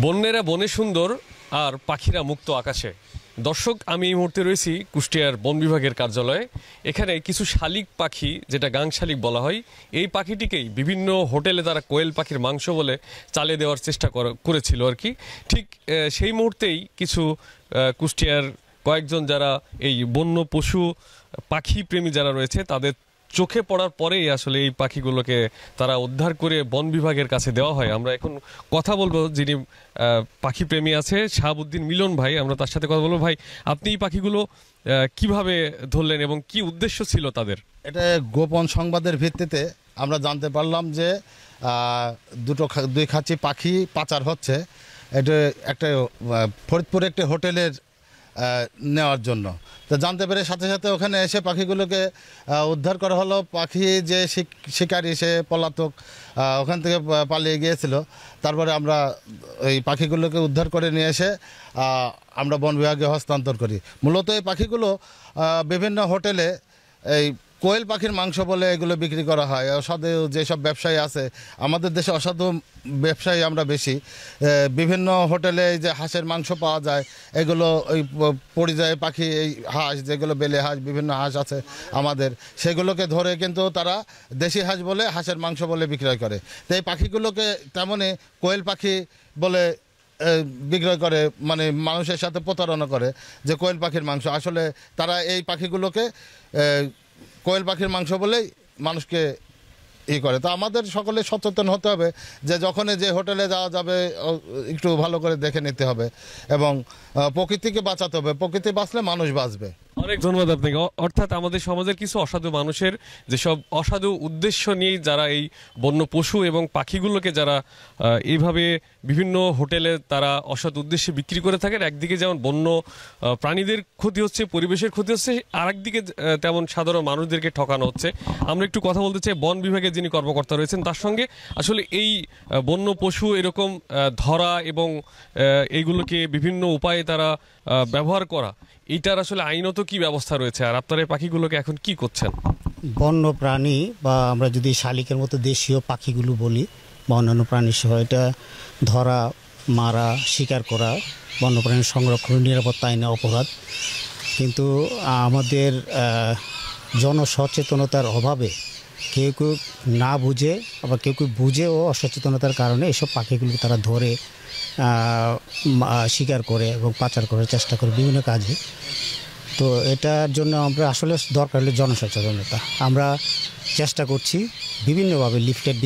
বন্যেরা বনে সুন্দর আর পাখিরা মুক্ত আকাশে। দর্শক, আমি এই মুহূর্তে রয়েছি কুষ্টিয়ার বন বিভাগের কার্যালয়ে। এখানে কিছু শালিক পাখি, যেটা গাং শালিক বলা হয়, এই পাখিটিকেই বিভিন্ন হোটেলে তারা কোয়েল পাখির মাংস বলে চালিয়ে দেওয়ার চেষ্টা করেছিল আর কি। ঠিক সেই মুহূর্তেই কিছু কুষ্টিয়ার কয়েকজন যারা এই বন্য পশু পাখি প্রেমী যারা রয়েছে, তাদের চোখে পড়ার পরেই আসলে এই পাখিগুলোকে তারা উদ্ধার করে বন বিভাগের কাছে দেওয়া হয়। আমরা এখন কথা বলবো, যিনি পাখি প্রেমী আছে, শাহাবুদ্দিন মিলন ভাই, আমরা তার সাথে কথা বলবো। ভাই, আপনি এই পাখিগুলো কিভাবে ধরলেন এবং কি উদ্দেশ্য ছিল তাদের? এটা গোপন সংবাদের ভিত্তিতে আমরা জানতে পারলাম যে দুই খাঁচি পাখি পাচার হচ্ছে। এটা একটা ফরিদপুরে একটি হোটেলের নেওয়ার জন্য। তো জানতে পেরে সাথে সাথে ওখানে এসে পাখিগুলোকে উদ্ধার করা হলো। পাখি যে শিকারী, সে পলাতক, ওখান থেকে পালিয়ে গিয়েছিল। তারপরে আমরা এই পাখিগুলোকে উদ্ধার করে নিয়ে এসে আমরা বন বিভাগে হস্তান্তর করি। মূলত এই পাখিগুলো বিভিন্ন হোটেলে এই কোয়েল পাখির মাংস বলে এগুলো বিক্রি করা হয়। অসাধু যেসব ব্যবসায়ী আছে, আমাদের দেশে অসাধু ব্যবসায়ী আমরা বেশি। বিভিন্ন হোটেলে এই যে হাঁসের মাংস পাওয়া যায়, এগুলো ওই পরিযায়ী পাখি, এই হাঁস যেগুলো বেলে হাঁস, বিভিন্ন হাঁস আছে আমাদের, সেগুলোকে ধরে কিন্তু তারা দেশি হাঁস বলে, হাঁসের মাংস বলে বিক্রয় করে। তো এই পাখিগুলোকে তেমনই কোয়েল পাখি বলে বিক্রয় করে, মানে মানুষের সাথে প্রতারণা করে যে কোয়েল পাখির মাংস। আসলে তারা এই পাখিগুলোকে কোয়েল পাখির মাংস বলেই মানুষকে করে। তো আমাদের সকলে সচেতন হতে হবে যে যখনই যে হোটেলে যাওয়া যাবে একটু ভালো করে দেখে নিতে হবে এবং প্রকৃতিকে বাঁচাতে হবে। প্রকৃতি বাঁচলে মানুষ বাঁচবে। অনেক ধন্যবাদ আপনাকে। অর্থাৎ আমাদের সমাজের কিছু অসাধু মানুষের যেসব অসাধু উদ্দেশ্য নিয়ে যারা এই বন্য পশু এবং পাখিগুলোকে যারা এইভাবে বিভিন্ন হোটেলে তারা অসৎ উদ্দেশ্যে বিক্রি করে থাকেন, একদিকে যেমন বন্য প্রাণীদের ক্ষতি হচ্ছে, পরিবেশের ক্ষতি হচ্ছে, আর একদিকে তেমন সাধারণ মানুষদেরকে ঠকানো হচ্ছে। আমরা একটু কথা বলতে চাই বন বিভাগের যিনি কর্মকর্তা রয়েছেন তার সঙ্গে। আসলে এই বন্য পশু এরকম ধরা এবং এইগুলোকে বিভিন্ন উপায়ে তারা ব্যবহার করা, এইটার আসলে আইনত কি ব্যবস্থা রয়েছে, আর আপনারা এই পাখিগুলোকে এখন কি করছেন? বন্য প্রাণী বা আমরা যদি শালিকের মতো দেশীয় পাখিগুলো বলি বা অন্যান্য প্রাণী সহ, এটা ধরা, মারা, শিকার করা বন্যপ্রাণী সংরক্ষণ নিরাপত্তা আইনে অপরাধ। কিন্তু আমাদের জনসচেতনতার অভাবে কেউ কেউ না বুঝে, আবার কেউ কেউ বুঝে ও অসচেতনতার কারণে এসব পাখিগুলো তারা ধরে শিকার করে এবং পাচার করার চেষ্টা করে বিভিন্ন কাজে। তো এটার জন্য আমরা আসলে দরকার হলে জনসচেতনতা। আমরা চেষ্টা করছি বিভিন্নভাবে লিফলেট